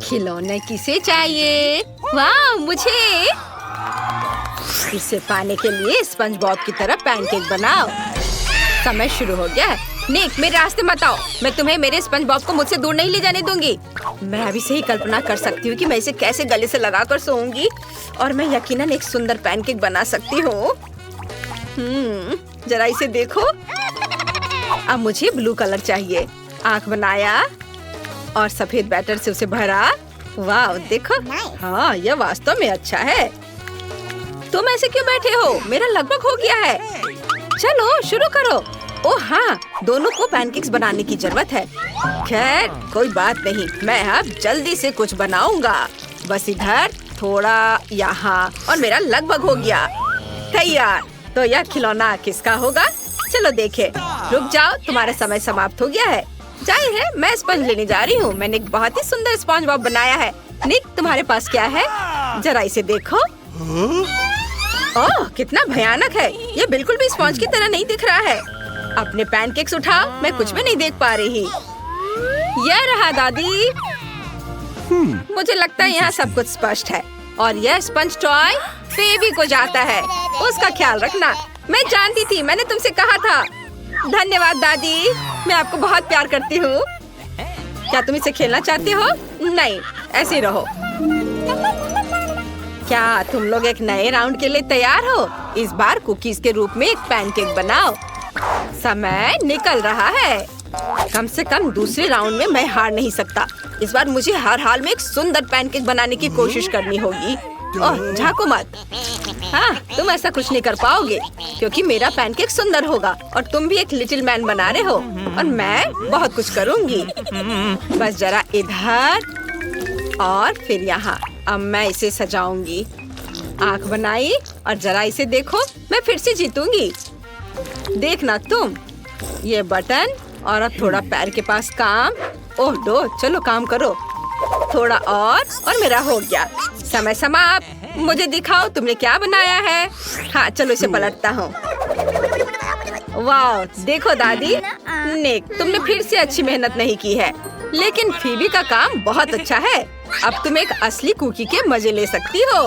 खिलौने किसे चाहिए? वाह, मुझे। इसे पाने के लिए स्पंज बॉब की तरह पैनकेक बनाओ। समय शुरू हो गया है। निक, मेरे रास्ते मत आओ। मैं तुम्हें मेरे स्पंज बॉब को मुझसे दूर नहीं ले जाने दूंगी। मैं अभी से ही कल्पना कर सकती हूँ कि मैं इसे कैसे गले से लगाकर सोऊंगी और मैं यकीनन एक सुंदर पैनकेक बना सकती हूँ। जरा इसे देखो। अब मुझे ब्लू कलर चाहिए। आंख बनाया और सफेद बैटर से उसे भरा। वाह, देखो। हाँ, यह वास्तव में अच्छा है। तुम ऐसे क्यों बैठे हो? मेरा लगभग हो गया है। चलो शुरू करो। ओह हाँ, दोनों को पैनकेक्स बनाने की जरूरत है। खैर कोई बात नहीं, मैं अब जल्दी से कुछ बनाऊंगा। बस इधर थोड़ा, यहाँ, और मेरा लगभग हो गया। तैयार। तो यह खिलौना किसका होगा? चलो देखें। रुक जाओ, तुम्हारा समय समाप्त हो गया है। जाहिर है मैं स्पंज लेने जा रही हूँ। मैंने एक बहुत ही सुंदर स्पंज बॉब बनाया है। निक, तुम्हारे पास क्या है? जरा इसे देखो। ओह, कितना भयानक है। ये बिल्कुल भी स्पंज की तरह नहीं दिख रहा है। अपने पैनकेक्स उठाओ। मैं कुछ भी नहीं देख पा रही। यह रहा दादी। मुझे लगता है यहाँ सब कुछ स्पष्ट है। और यह स्पंज टॉय फेवी को जाता है। उसका ख्याल रखना। मैं जानती थी, मैंने तुमसे कहा था। धन्यवाद दादी, मैं आपको बहुत प्यार करती हूँ। क्या तुम इसे खेलना चाहते हो? नहीं, ऐसे ही रहो। क्या तुम लोग एक नए राउंड के लिए तैयार हो? इस बार कुकीज के रूप में एक पैनकेक बनाओ। समय निकल रहा है। कम से कम दूसरे राउंड में मैं हार नहीं सकता। इस बार मुझे हर हाल में एक सुंदर पैनकेक बनाने की कोशिश करनी होगी। ओह, झांको मत। हाँ, तुम ऐसा कुछ नहीं कर पाओगे क्योंकि मेरा पैनकेक सुंदर होगा और तुम भी एक लिटिल मैन बना रहे हो और मैं बहुत कुछ करूँगी। बस जरा इधर और फिर यहाँ। अब मैं इसे सजाऊंगी। आँख बनाई और जरा इसे देखो। मैं फिर से जीतूंगी। देखना तुम। ये बटन और अब थोड़ा पैर के पास काम। ओह दो, चलो काम करो। थोड़ा और मेरा हो गया। समय समाप्त। मुझे दिखाओ तुमने क्या बनाया है। हाँ, चलो इसे पलटता हूँ। वाह, देखो दादी। निक, तुमने फिर से अच्छी मेहनत नहीं की है, लेकिन फीबी का काम बहुत अच्छा है। अब तुम एक असली कुकी के मजे ले सकती हो।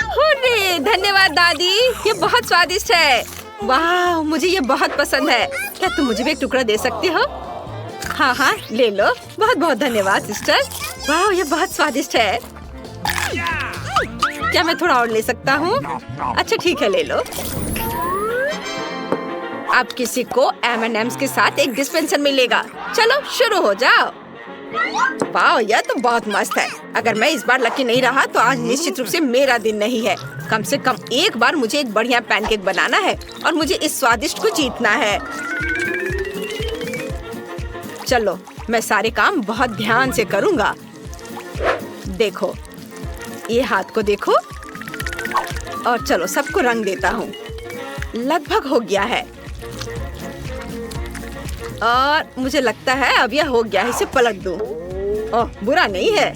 हुर्रे, धन्यवाद दादी, ये बहुत स्वादिष्ट है। वाह, मुझे ये बहुत पसंद है। क्या तुम मुझे भी एक टुकड़ा दे सकती हो? हाँ हाँ, ले लो। बहुत बहुत धन्यवाद सिस्टर। वाह, ये बहुत स्वादिष्ट है। क्या मैं थोड़ा और ले सकता हूँ? अच्छा ठीक है, ले लो। अब किसी को M&M's के साथ एक डिस्पेंसर मिलेगा। चलो शुरू हो जाओ। वाह, यह तो बहुत मस्त है। अगर मैं इस बार लकी नहीं रहा तो आज निश्चित रूप से मेरा दिन नहीं है। कम से कम एक बार मुझे एक बढ़िया पैनकेक बनाना है और मुझे इस स्वादिष्ट को जीतना है। चलो, मैं सारे काम बहुत ध्यान से करूँगा। देखो, ये हाथ को देखो और चलो सबको रंग देता हूँ। लगभग हो गया है और मुझे लगता है अब यह हो गया है। इसे पलट दूँ। ओह, बुरा नहीं है।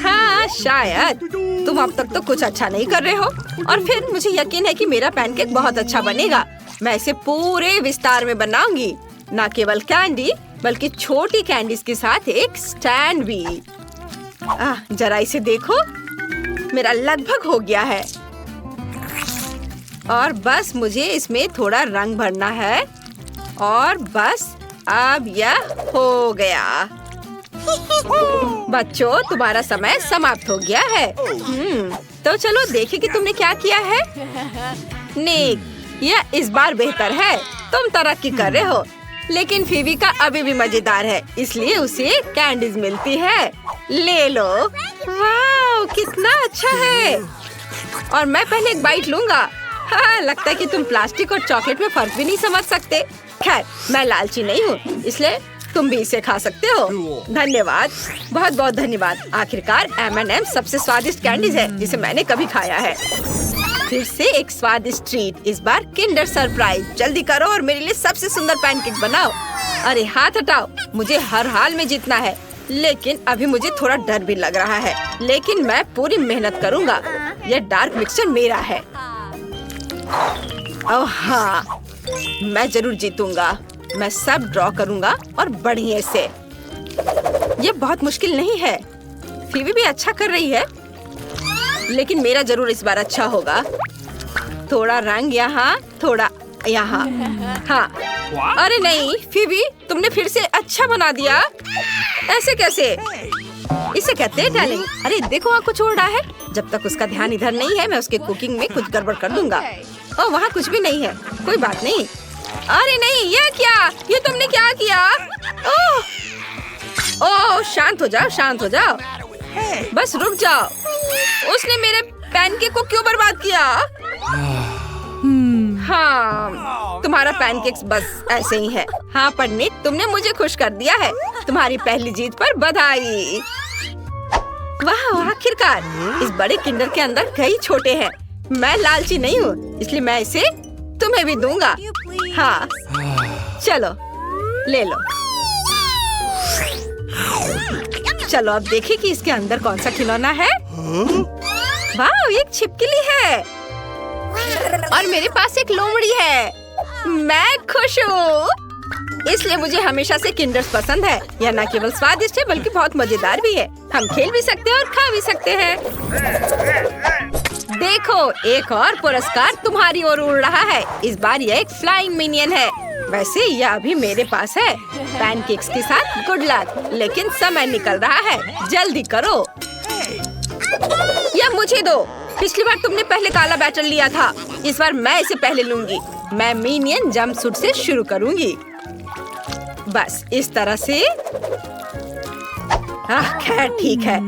हाँ, शायद तुम अब तक तो कुछ अच्छा नहीं कर रहे हो और फिर मुझे यकीन है कि मेरा पैनकेक बहुत अच्छा बनेगा। मैं इसे पूरे विस्तार में बनाऊंगी, न केवल कैंडी बल्कि छोटी कैंडीज के साथ एक स्टैंड भी। जरा इसे देखो। मेरा लगभग हो गया है और बस मुझे इसमें थोड़ा रंग भरना है और बस अब यह हो गया। बच्चों, तुम्हारा समय समाप्त हो गया है। तो चलो देखें कि तुमने क्या किया है। निक, यह इस बार बेहतर है। तुम तरक्की कर रहे हो, लेकिन फीवी का अभी भी मजेदार है, इसलिए उसे कैंडीज मिलती है। ले लो। वाह, कितना अच्छा है। और मैं पहले एक बाइट लूंगा। हाँ, लगता है कि तुम प्लास्टिक और चॉकलेट में फर्क भी नहीं समझ सकते। खैर, मैं लालची नहीं हूँ, इसलिए तुम भी इसे खा सकते हो। धन्यवाद, बहुत बहुत धन्यवाद। आखिरकार M&M सबसे स्वादिष्ट कैंडीज है जिसे मैंने कभी खाया है। फिर से एक स्वादिष्ट ट्रीट, इस बार किंडर सरप्राइज। जल्दी करो और मेरे लिए सबसे सुंदर पैनकेक बनाओ। अरे हाथ हटाओ, मुझे हर हाल में जीतना है, लेकिन अभी मुझे थोड़ा डर भी लग रहा है। लेकिन मैं पूरी मेहनत करूँगा। यह डार्क मिक्सचर मेरा है। ओह हाँ, मैं जरूर जीतूंगा। मैं सब ड्रॉ करूँगा और बढ़िया से। ये बहुत मुश्किल नहीं है। फीवी भी अच्छा कर रही है, लेकिन मेरा जरूर इस बार अच्छा होगा। थोड़ा रंग यहाँ, थोड़ा यहाँ। हाँ, अरे नहीं फीवी, तुमने फिर से अच्छा बना दिया। ऐसे कैसे? इसे कहते हैं टैलेंट। अरे देखो वहाँ कुछ उड़ रहा है। जब तक उसका ध्यान इधर नहीं है, मैं उसके कुकिंग में कुछ गड़बड़ कर दूंगा। ओह, वहाँ कुछ भी नहीं है। कोई बात नहीं। अरे नहीं, ये क्या? ये तुमने क्या किया? ओह, ओह, शांत हो जाओ, शांत हो जाओ। बस रुक जाओ। उसने मेरे पैनकेक को क्यों बर्बाद किया? हाँ, तुम्हारा पैनकेक्स बस ऐसे ही है। हाँ पर निक, तुमने मुझे खुश कर दिया है। तुम्हारी पहली जीत पर बधाई। वाह, आखिरकार। इस बड़े किंडर के अंदर कई छोटे हैं। मैं लालची नहीं हूँ, इसलिए मैं इसे तुम्हें भी दूंगा। हाँ, चलो ले लो। चलो अब देखिए कि इसके अंदर कौन सा खिलौना है। वाह, एक छिपकली है और मेरे पास एक लोमड़ी है। मैं खुश हूँ, इसलिए मुझे हमेशा से किंडर्स पसंद है। यह न केवल स्वादिष्ट है बल्कि बहुत मजेदार भी है। हम खेल भी सकते हैं और खा भी सकते हैं। देखो, एक और पुरस्कार तुम्हारी ओर उड़ रहा है। इस बार यह एक फ्लाइंग मिनियन है। वैसे यह अभी मेरे पास है। पैनकेक्स के साथ गुड लक, लेकिन समय निकल रहा है। जल्दी करो। यह मुझे दो। पिछली बार तुमने पहले काला बैटर लिया था, इस बार मैं इसे पहले लूंगी। मैं मिनियन जंपसूट से शुरू करूंगी। बस इस तरह से। खैर ठीक है,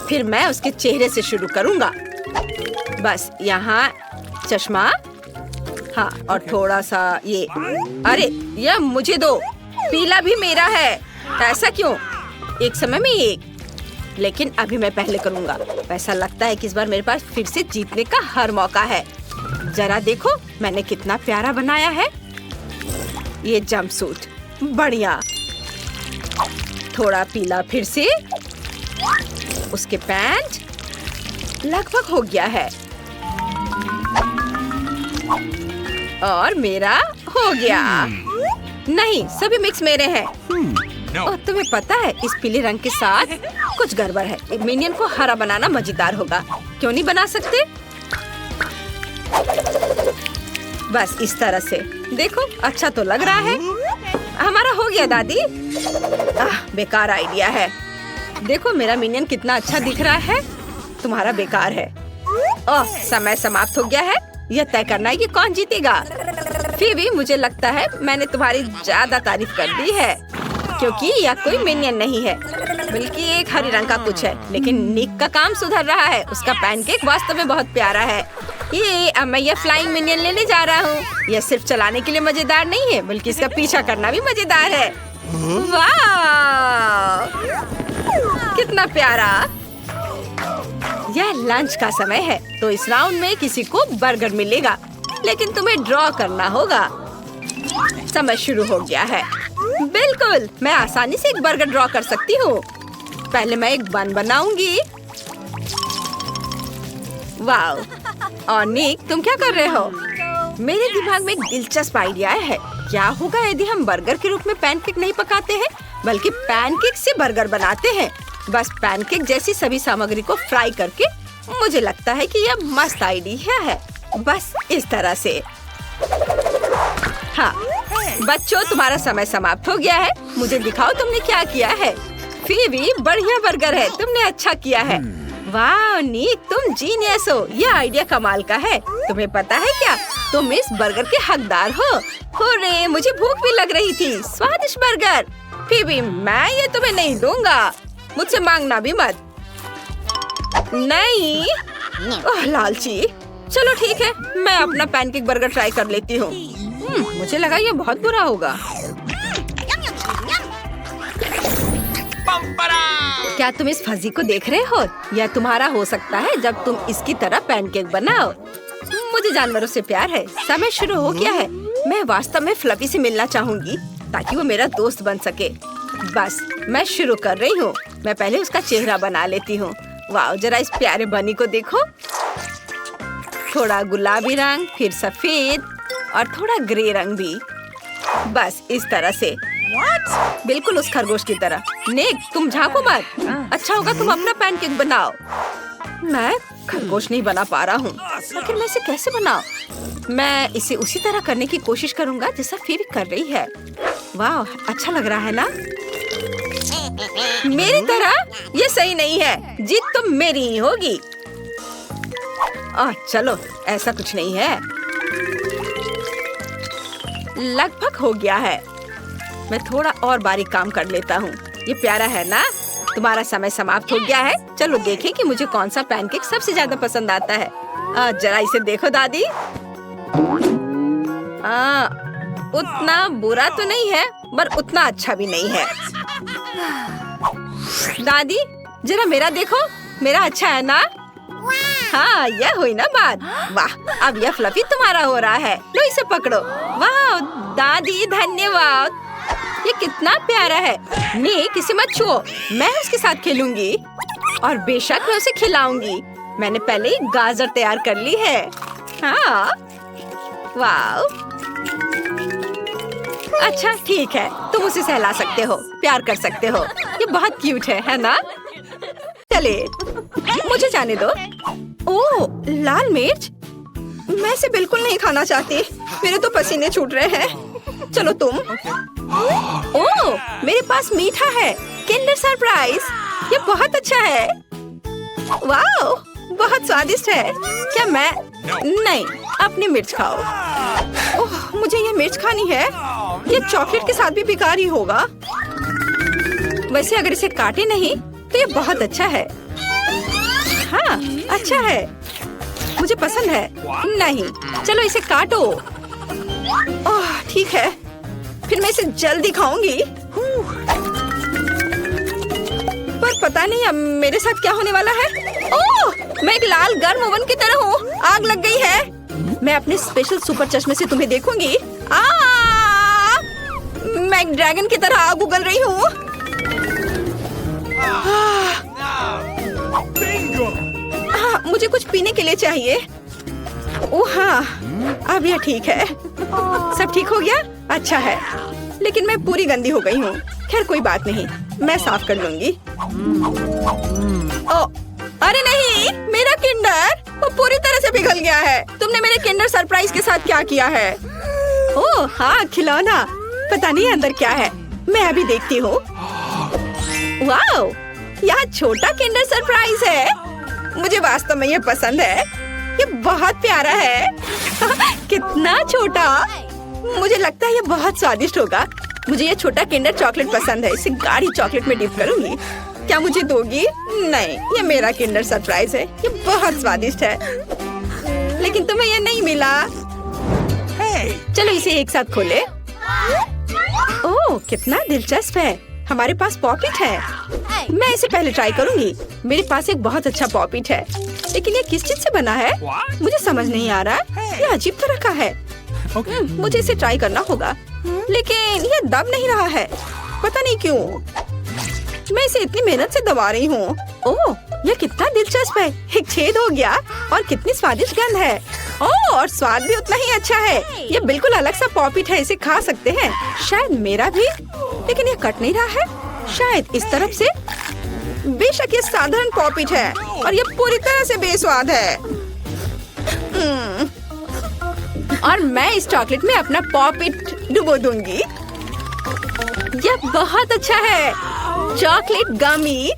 फिर मैं उसके चेहरे से शुरू करूंगा। बस यहाँ चश्मा। हाँ, और थोड़ा सा ये। अरे यह मुझे दो। पीला भी मेरा है। ऐसा क्यों? एक समय में एक, लेकिन अभी मैं पहले करूंगा। ऐसा लगता है कि इस बार मेरे पास फिर से जीतने का हर मौका है। जरा देखो मैंने कितना प्यारा बनाया है ये जंपसूट। बढ़िया। थोड़ा पीला फिर से। उसके पैंट लगभग हो गया है और मेरा हो गया। नहीं, सभी मिक्स मेरे हैं। और तुम्हें पता है इस पीले रंग के साथ कुछ गड़बड़ है। मिनियन को हरा बनाना मजेदार होगा। क्यों नहीं बना सकते? बस इस तरह से। देखो अच्छा तो लग रहा है। हमारा हो गया दादी। बेकार आइडिया है। देखो मेरा मिनियन कितना अच्छा दिख रहा है। तुम्हारा बेकार है। ओह, समय समाप्त हो गया है। यह तय करना है कि कौन जीतेगा। फिर भी मुझे लगता है मैंने तुम्हारी ज्यादा तारीफ कर दी है, क्योंकि यह कोई मिनियन नहीं है बल्कि एक हरे रंग का कुछ है। लेकिन निक का काम सुधर रहा है। उसका पैनकेक वास्तव में बहुत प्यारा है। ये अब मैं यह फ्लाइंग मिनियन लेने जा रहा हूँ। यह सिर्फ चलाने के लिए मजेदार नहीं है बल्कि इसका पीछा करना भी मजेदार है। वाह, कितना प्यारा। यह लंच का समय है, तो इस राउंड में किसी को बर्गर मिलेगा, लेकिन तुम्हें ड्रॉ करना होगा। समय शुरू हो गया है। बिल्कुल, मैं आसानी से एक बर्गर ड्रॉ कर सकती हूँ। पहले मैं एक बन बनाऊंगी। वाह। और निक, तुम क्या कर रहे हो? मेरे दिमाग में एक दिलचस्प आइडिया है। क्या होगा यदि हम बर्गर के रूप में पैनकेक नहीं पकाते हैं बल्कि पैनकेक से बर्गर बनाते हैं? बस पैनकेक जैसी सभी सामग्री को फ्राई करके। मुझे लगता है कि यह मस्त आइडिया है। बस इस तरह से। हाँ बच्चों, तुम्हारा समय समाप्त हो गया है। मुझे दिखाओ तुमने क्या किया है। फीवी, बढ़िया बर्गर है। तुमने अच्छा किया है। वाह निक, तुम जीनियस हो। यह आइडिया कमाल का है। तुम्हें पता है क्या, तुम इस बर्गर के हकदार हो। अरे मुझे भूख भी लग रही थी। स्वादिष्ट बर्गर। फीवी, मैं ये तुम्हें नहीं दूंगा। मुझसे मांगना भी मत। नहीं। ओह लालची। चलो ठीक है, मैं अपना पैनकेक बर्गर ट्राई कर लेती हूँ। मुझे लगा ये बहुत बुरा होगा। क्या तुम इस फजी को देख रहे हो? यह तुम्हारा हो सकता है जब तुम इसकी तरह पैनकेक बनाओ। मुझे जानवरों से प्यार है। समय शुरू हो गया है। मैं वास्तव में फ्लफी से मिलना चाहूंगी ताकि वो मेरा दोस्त बन सके। बस मैं शुरू कर रही हूँ। मैं पहले उसका चेहरा बना लेती हूँ। वाह, जरा इस प्यारे बनी को देखो। थोड़ा गुलाबी रंग, फिर सफेद और थोड़ा ग्रे रंग भी। बस इस तरह से। बिल्कुल उस खरगोश की तरह। निक, तुम झांको मत। अच्छा होगा तुम अपना पैनकेक बनाओ। मैं खरगोश नहीं बना पा रहा हूँ। आखिर मैं इसे कैसे बनाऊं? मैं इसे उसी तरह करने की कोशिश करूँगा जैसा फीवी कर रही है। वाह, अच्छा लग रहा है ना? मेरी तरह? ये सही नहीं है। जीत तो मेरी ही होगी। चलो, ऐसा कुछ नहीं है। लगभग हो गया है। मैं थोड़ा और बारीक काम कर लेता हूँ। ये प्यारा है ना? तुम्हारा समय समाप्त हो गया है। चलो देखें कि मुझे कौन सा पैनकेक सबसे ज्यादा पसंद आता है। जरा इसे देखो दादी। उतना बुरा तो नहीं है, पर उतना अच्छा भी नहीं है। दादी, जरा मेरा देखो। मेरा अच्छा है ना? हाँ, यह हुई ना बात। वाह, अब यह फ्लफी तुम्हारा हो रहा है। लो इसे पकड़ो। वाह दादी, धन्यवाद। ये कितना प्यारा है। निक, इसे मत छुओ। मैं उसके साथ खेलूंगी और बेशक मैं उसे खिलाऊंगी। मैंने पहले ही गाजर तैयार कर ली है। हाँ, वाह। अच्छा ठीक है, तुम उसे सहला सकते हो, प्यार कर सकते हो। ये बहुत क्यूट है ना? चले, मुझे जाने दो। ओह, लाल मिर्च? मैं इसे बिल्कुल नहीं खाना चाहती। मेरे तो पसीने छूट रहे हैं। चलो तुम। ओह, मेरे पास मीठा है। Kinder surprise. ये बहुत अच्छा है। वाह, बहुत स्वादिष्ट है। क्या मैं? नहीं, अपनी मिर्च खाओ। ओह, मुझे ये मिर्च खानी है। ये चॉकलेट के साथ भी बेकार ही होगा। वैसे अगर इसे काटे नहीं तो ये बहुत अच्छा है। हाँ, अच्छा है, मुझे पसंद है। नहीं, चलो इसे काटो। ओह, ठीक है, फिर मैं इसे जल्दी खाऊंगी। पर पता नहीं अब मेरे साथ क्या होने वाला है। ओह, मैं एक लाल गर्म ओवन की तरह हूँ। आग लग गई है। मैं अपने स्पेशल सुपर चश्मे से तुम्हें देखूंगी। मैं एक ड्रैगन की तरह आग उगल रही हूँ। मुझे कुछ पीने के लिए चाहिए। ओह हाँ, अब यह ठीक है। सब ठीक हो गया? अच्छा है, लेकिन मैं पूरी गंदी हो गई हूँ। खैर कोई बात नहीं, मैं साफ कर लूंगी। ओ, अरे नहीं, मेरा किंडर वो पूरी तरह से पिघल गया है। तुमने मेरे किंडर सरप्राइज के साथ क्या किया है? ओह हाँ, खिलौना। पता नहीं अंदर क्या है, मैं अभी देखती हूँ। वाओ, यहाँ छोटा किंडर सरप्राइज है। मुझे वास्तव में ये पसंद है। ये बहुत प्यारा है। कितना छोटा। मुझे लगता है ये बहुत स्वादिष्ट होगा। मुझे ये छोटा किंडर चॉकलेट पसंद है। इसे गाढ़ी चॉकलेट में डिप करूंगी। क्या मुझे दोगी? नहीं, ये मेरा किंडर सरप्राइज है। ये बहुत स्वादिष्ट है, लेकिन तुम्हें ये नहीं मिला। चलो इसे एक साथ खोले। ओह, कितना दिलचस्प है। हमारे पास पॉकेट है। मैं इसे पहले ट्राई करूंगी। मेरे पास एक बहुत अच्छा पॉकेट है, लेकिन ये किस चीज से बना है मुझे समझ नहीं आ रहा। ये अजीब तरह का है। मुझे इसे ट्राई करना होगा, लेकिन ये दब नहीं रहा है। पता नहीं क्यों। मैं इसे इतनी मेहनत से दबा रही हूँ। ओह, यह कितना दिलचस्प है। एक छेद हो गया और कितनी स्वादिष्ट गंध है। ओह, और स्वाद भी उतना ही अच्छा है। ये बिल्कुल अलग सा पॉपिट है, इसे खा सकते हैं। शायद मेरा भी, लेकिन ये कट नहीं रहा है। शायद इस तरफ से। बेशक ये साधारण पॉपिट है और ये पूरी तरह से बेस्वाद है। और मैं इस चॉकलेट में अपना पॉपिट डुबो दूंगी। यह बहुत अच्छा है। चॉकलेट गमी,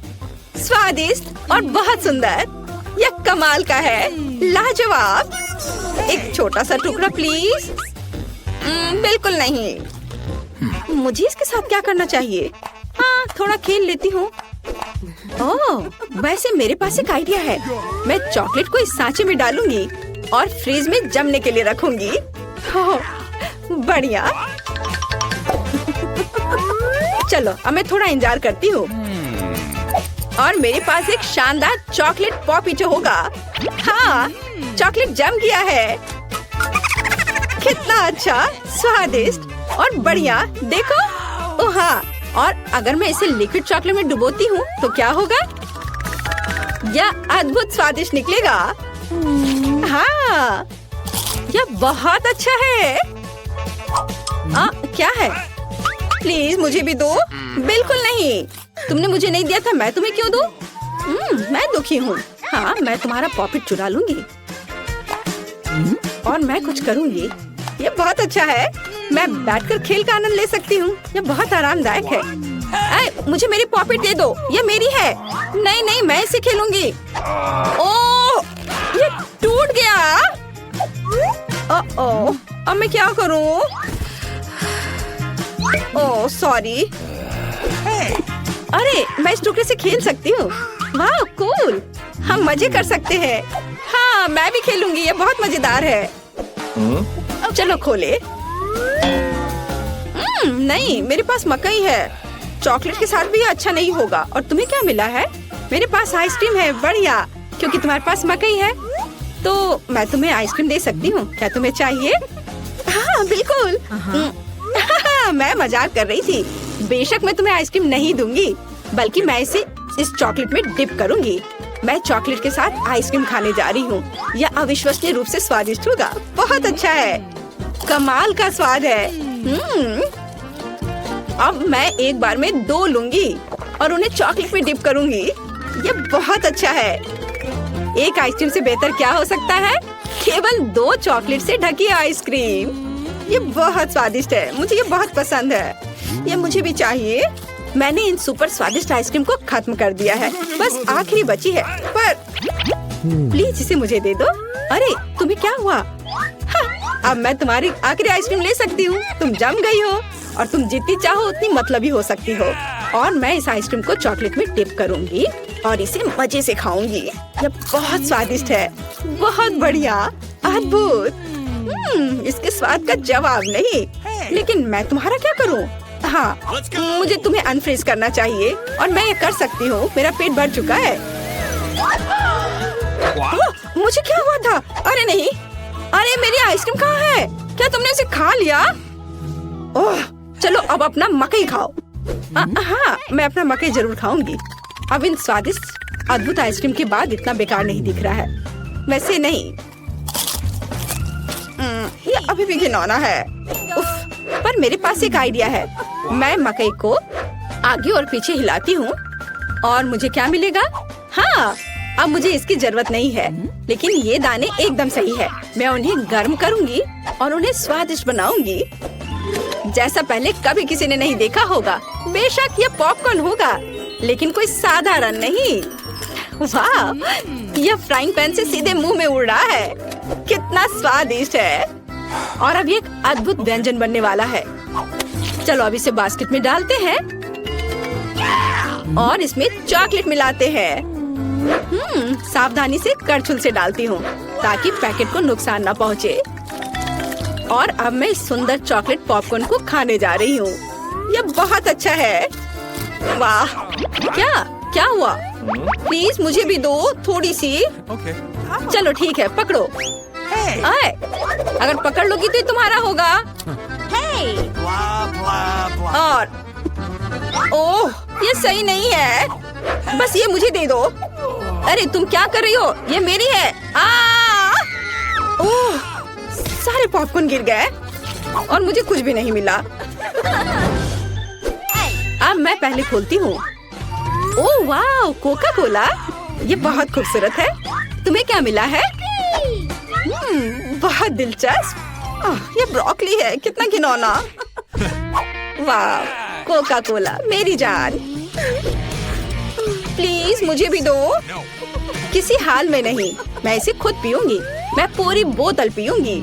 स्वादिष्ट और बहुत सुंदर। यह कमाल का है, लाजवाब। एक छोटा सा टुकड़ा प्लीज। बिल्कुल नहीं। मुझे इसके साथ क्या करना चाहिए? हाँ, थोड़ा खेल लेती हूँ। ओह, वैसे मेरे पास एक आइडिया है। मैं चॉकलेट को इस सांचे में डालूंगी और फ्रिज में जमने के लिए रखूंगी। ओह, बढ़िया। चलो अब मैं थोड़ा इंतजार करती हूँ और मेरे पास एक शानदार चॉकलेट पॉपिटो होगा। हाँ, चॉकलेट जम गया है। कितना अच्छा, स्वादिष्ट और बढ़िया। देखो। ओह हाँ, और अगर मैं इसे लिक्विड चॉकलेट में डुबोती हूँ तो क्या होगा? यह अद्भुत स्वादिष्ट निकलेगा। हाँ, यह बहुत अच्छा है। क्या है? प्लीज मुझे भी दो। बिल्कुल नहीं, तुमने मुझे नहीं दिया था, मैं तुम्हें क्यों दूं? मैं दुखी हूँ। हाँ, मैं तुम्हारा पॉकेट चुरा लूंगी और मैं कुछ करूंगी। ये बहुत अच्छा है, मैं बैठकर खेल का आनंद ले सकती हूँ। ये बहुत आरामदायक है। मुझे मेरी पॉकेट दे दो, ये मेरी है। नहीं नहीं, मैं इसे खेलूंगी। ओह, ये टूट गया। ओह, अब मैं क्या करूँ? Oh sorry. अरे, मैं इस टुकड़े से खेल सकती हूँ। वाह कूल, हम मजे कर सकते हैं। हाँ, मैं भी खेलूंगी, ये बहुत मजेदार है। चलो खोले। नहीं, मेरे पास मकई है। चॉकलेट के साथ भी अच्छा नहीं होगा। और तुम्हें क्या मिला है? मेरे पास आइसक्रीम है। बढ़िया, क्योंकि तुम्हारे पास मकई है तो मैं तुम्हें आइसक्रीम दे सकती हूँ। क्या तुम्हें चाहिए? हाँ बिल्कुल। मैं मजाक कर रही थी। बेशक मैं तुम्हें आइसक्रीम नहीं दूंगी, बल्कि मैं इसे इस चॉकलेट में डिप करूंगी। मैं चॉकलेट के साथ आइसक्रीम खाने जा रही हूँ। यह अविश्वसनीय रूप से स्वादिष्ट होगा। बहुत अच्छा है, कमाल का स्वाद है। अब मैं एक बार में 2 लूंगी और उन्हें चॉकलेट में डिप करूंगी। ये बहुत अच्छा है। एक आइसक्रीम से बेहतर क्या हो सकता है? केवल 2 चॉकलेट से ढकी आइसक्रीम। ये बहुत स्वादिष्ट है, मुझे ये बहुत पसंद है। ये मुझे भी चाहिए। मैंने इन सुपर स्वादिष्ट आइसक्रीम को खत्म कर दिया है, बस आखिरी बची है। पर प्लीज इसे मुझे दे दो। अरे, तुम्हें क्या हुआ? हाँ, अब मैं तुम्हारी आखिरी आइसक्रीम ले सकती हूँ। तुम जम गई हो और तुम जितनी चाहो उतनी मतलबी हो सकती हो। और मैं इस आइसक्रीम को चॉकलेट में डिप करूंगी और इसे मजे से खाऊंगी। ये बहुत स्वादिष्ट है, बहुत बढ़िया, अद्भुत। इसके स्वाद का जवाब नहीं। लेकिन मैं तुम्हारा क्या करूं? हाँ, मुझे तुम्हें अनफ्रीज करना चाहिए और मैं ये कर सकती हूँ। मेरा पेट भर चुका है। मुझे क्या हुआ था? अरे नहीं, अरे मेरी आइसक्रीम कहाँ है? क्या तुमने उसे खा लिया? ओह, चलो अब अपना मकई खाओ। हाँ, मैं अपना मकई जरूर खाऊंगी। अब इन स्वादिष्ट अद्भुत आइसक्रीम के बाद इतना बेकार नहीं दिख रहा है। वैसे नहीं, ये अभी भी घिनौना है। उफ, पर मेरे पास एक आइडिया है। मैं मकई को आगे और पीछे हिलाती हूँ और मुझे क्या मिलेगा? हाँ, अब मुझे इसकी जरूरत नहीं है, लेकिन ये दाने एकदम सही है। मैं उन्हें गर्म करूंगी और उन्हें स्वादिष्ट बनाऊंगी, जैसा पहले कभी किसी ने नहीं देखा होगा। बेशक ये पॉपकॉर्न होगा, लेकिन कोई साधारण नहीं। वाह, यह फ्राइंग पैन से सीधे मुंह में उड़ रहा है। कितना स्वादिष्ट है। और अब ये एक अद्भुत व्यंजन बनने वाला है। चलो अब इसे बास्केट में डालते हैं और इसमें चॉकलेट मिलाते हैं। सावधानी से करछुल से डालती हूँ ताकि पैकेट को नुकसान न पहुँचे। और अब मैं इस सुंदर चॉकलेट पॉपकॉर्न को खाने जा रही हूँ। यह बहुत अच्छा है। वाह, क्या हुआ? प्लीज मुझे भी दो थोड़ी सी। चलो ठीक है, पकड़ो। आए, अगर पकड़ लोगी तो ये तुम्हारा होगा। और ओह, ये सही नहीं है। बस ये मुझे दे दो। अरे तुम क्या कर रही हो? ये मेरी है। ओह, सारे पॉपकॉर्न गिर गए और मुझे कुछ भी नहीं मिला। अब मैं पहले खोलती हूँ। ओह वाह, कोका कोला। ये बहुत खूबसूरत है। तुम्हें क्या मिला है? बहुत दिलचस्प। ये ब्रोकली है, कितना घिनौना। वाह, कोका कोला मेरी जान। प्लीज मुझे भी दो। किसी हाल में नहीं, मैं इसे खुद पीऊंगी। मैं पूरी बोतल पीऊंगी।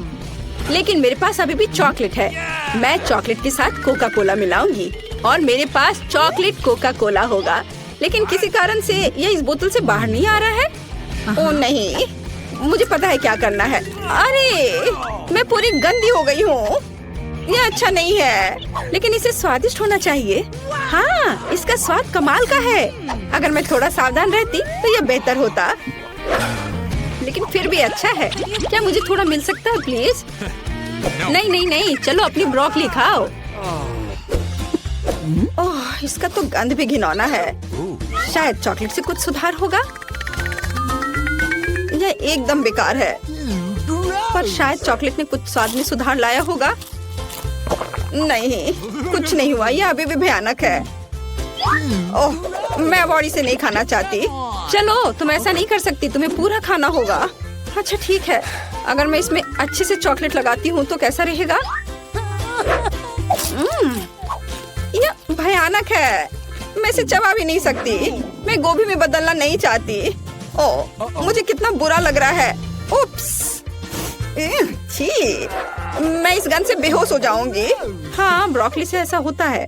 लेकिन मेरे पास अभी भी चॉकलेट है। मैं चॉकलेट के साथ कोका कोला मिलाऊंगी और मेरे पास चॉकलेट कोका कोला होगा। लेकिन किसी कारण से ये इस बोतल से बाहर नहीं आ रहा है। ओह नहीं, मुझे पता है क्या करना है। अरे, मैं पूरी गंदी हो गई हूँ। ये अच्छा नहीं है, लेकिन इसे स्वादिष्ट होना चाहिए। हाँ, इसका स्वाद कमाल का है। अगर मैं थोड़ा सावधान रहती तो ये बेहतर होता। लेकिन फिर भी अच्छा है। क्या मुझे थोड़ा मिल सकता है प्लीज? नहीं नहीं नहीं, चलो अपनी ब्रोकली खाओ। ओह, इसका तो गंध भी घिनौना है। शायद चॉकलेट से कुछ सुधार होगा। यह एकदम बेकार है, पर शायद चॉकलेट ने कुछ स्वाद में सुधार लाया होगा। नहीं, कुछ नहीं हुआ, यह अभी भी भयानक है। ओह, मैं अब और इसे नहीं खाना चाहती। चलो, तुम ऐसा नहीं कर सकती, तुम्हें पूरा खाना होगा। अच्छा ठीक है, अगर मैं इसमें अच्छे से चॉकलेट लगाती हूँ तो कैसा रहेगा? यह भयानक है, मैं इसे चबा भी नहीं सकती। मैं गोभी में बदलना नहीं चाहती। ओह, मुझे कितना बुरा लग रहा है। उप्स, छी, मैं इस गंध से बेहोश हो जाऊंगी। हाँ, ब्रोकली से ऐसा होता है।